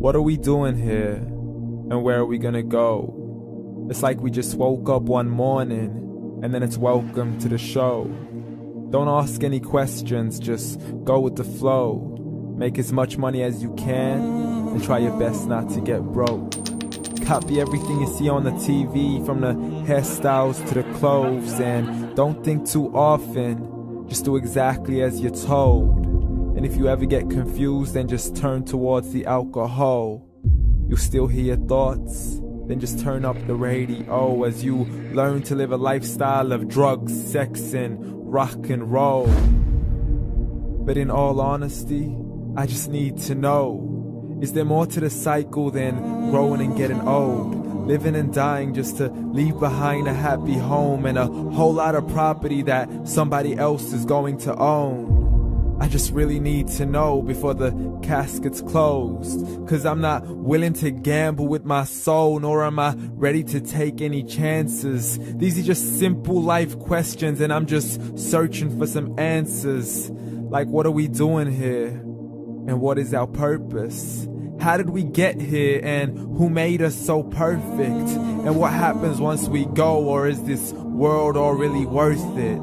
What are we doing here? And where are we gonna go? It's like we just woke up one morning, and then it's welcome to the show. Don't ask any questions, just go with the flow. Make as much money as you can, and try your best not to get broke. Copy everything you see on the TV, from the hairstyles to the clothes, and don't think too often, just do exactly as you're told. And if you ever get confused, then just turn towards the alcohol. You'll still hear your thoughts, then just turn up the radio as you learn to live a lifestyle of drugs, sex, and rock and roll. But in all honesty, I just need to know, is there more to the cycle than growing and getting old? Living and dying just to leave behind a happy home and a whole lot of property that somebody else is going to own. I just really need to know before the casket's closed, 'cause I'm not willing to gamble with my soul, nor am I ready to take any chances. These are just simple life questions, and I'm just searching for some answers. Like, what are we doing here? And what is our purpose? How did we get here, and who made us so perfect? And what happens once we go, or is this world all really worth it?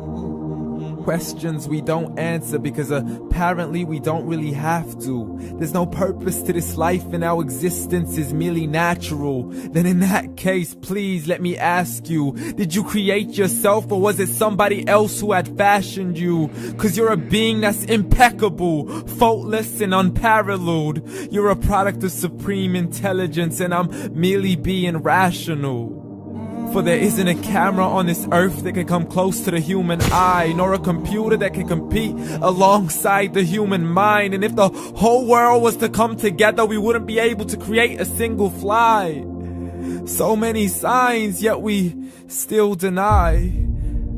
Questions we don't answer because apparently we don't really have to. There's no purpose to this life and our existence is merely natural. Then in that case, please let me ask you, did you create yourself, or was it somebody else who had fashioned you? 'Cause you're a being that's impeccable, faultless and unparalleled. You're a product of supreme intelligence, and I'm merely being rational. For there isn't a camera on this earth that can come close to the human eye, nor a computer that can compete alongside the human mind. And if the whole world was to come together, we wouldn't be able to create a single fly. So many signs, yet we still deny.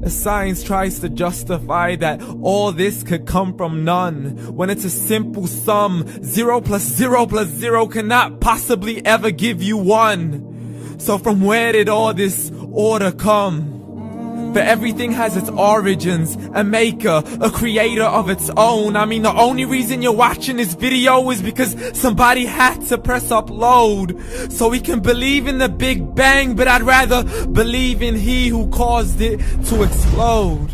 As science tries to justify that all this could come from none, when it's a simple sum. 0 plus 0 plus 0 cannot possibly ever give you 1. So from where did all this order come? For everything has its origins, a maker, a creator of its own. I mean, the only reason you're watching this video is because somebody had to press upload. So we can believe in the Big Bang, but I'd rather believe in He who caused it to explode.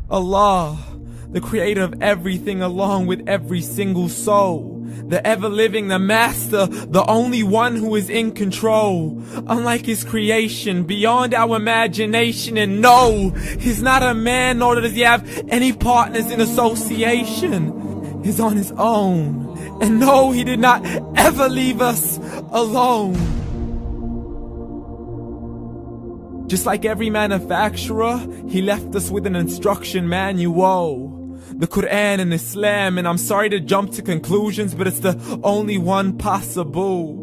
Allah, the creator of everything along with every single soul. The ever-living, the master, the only one who is in control. Unlike his creation, beyond our imagination. And no, he's not a man, nor does he have any partners in association. He's on his own. And no, he did not ever leave us alone. Just like every manufacturer, he left us with an instruction manual. The Quran and Islam, and I'm sorry to jump to conclusions, but it's the only one possible.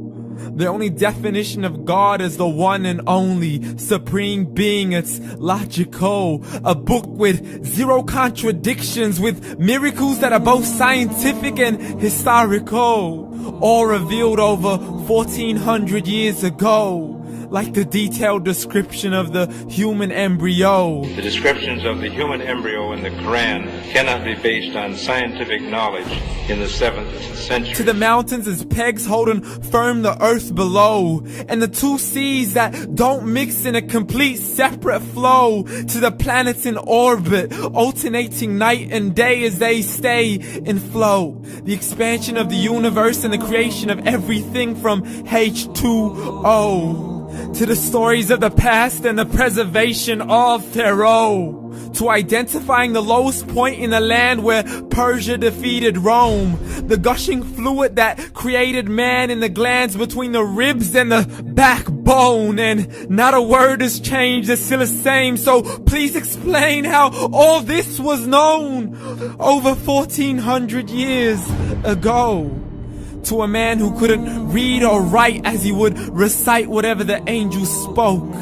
The only definition of God is the one and only supreme being. It's logical, a book with 0 contradictions, with miracles that are both scientific and historical, all revealed over 1400 years ago. Like the detailed description of the human embryo. The descriptions of the human embryo in the Quran cannot be based on scientific knowledge in the 7th century. To the mountains as pegs holding firm the earth below, and the 2 seas that don't mix in a complete separate flow. To the planets in orbit, alternating night and day as they stay in flow. The expansion of the universe and the creation of everything from H2O. To the stories of the past and the preservation of Pharaoh. To identifying the lowest point in the land where Persia defeated Rome. The gushing fluid that created man in the glands between the ribs and the backbone. And not a word has changed, it's still the same. So please explain how all this was known over 1400 years ago. To a man who couldn't read or write as he would recite whatever the angels spoke.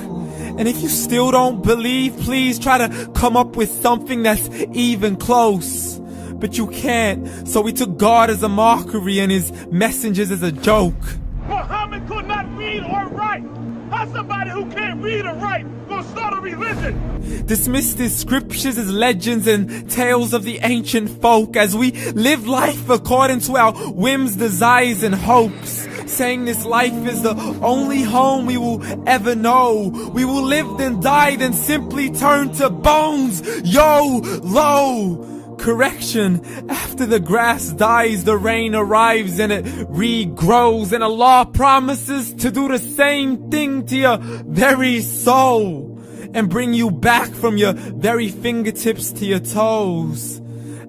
And if you still don't believe, please try to come up with something that's even close. But you can't, so we took God as a mockery and his messengers as a joke. Muhammad could not read or write. How's somebody who can't read or write gonna start a religion? Dismissed his scriptures as legends and tales of the ancient folk, as we live life according to our whims, desires, and hopes. saying this life is the only home we will ever know. We will live then die, then simply turn to bones. YOLO! Correction, after the grass dies, the rain arrives and it regrows, and Allah promises to do the same thing to your very soul and bring you back from your very fingertips to your toes,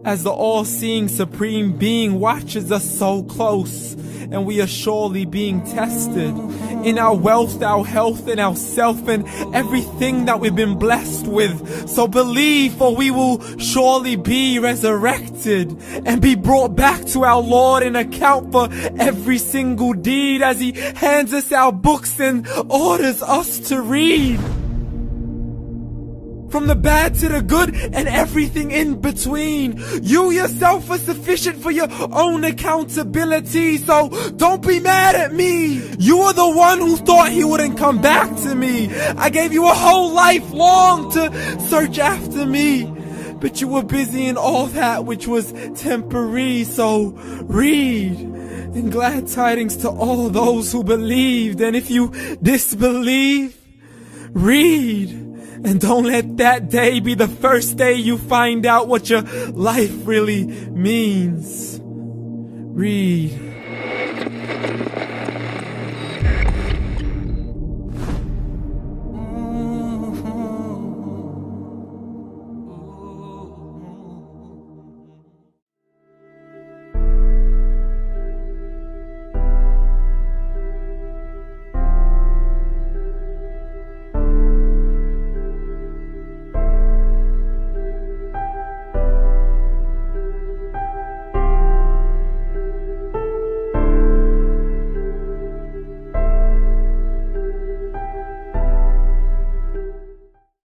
as the all-seeing supreme being watches us so close, and we are surely being tested in our wealth, our health, and our self, and everything that we've been blessed with. So believe, for we will surely be resurrected and be brought back to our Lord and account for every single deed, as He hands us our books and orders us to read. From the bad to the good and everything in between. You yourself are sufficient for your own accountability, so don't be mad at me. You are the one who thought He wouldn't come back to me. I gave you a whole life long to search after me, but you were busy in all that which was temporary. So read, and glad tidings to all those who believed. And if you disbelieve, read. And don't let that day be the first day you find out what your life really means. Read.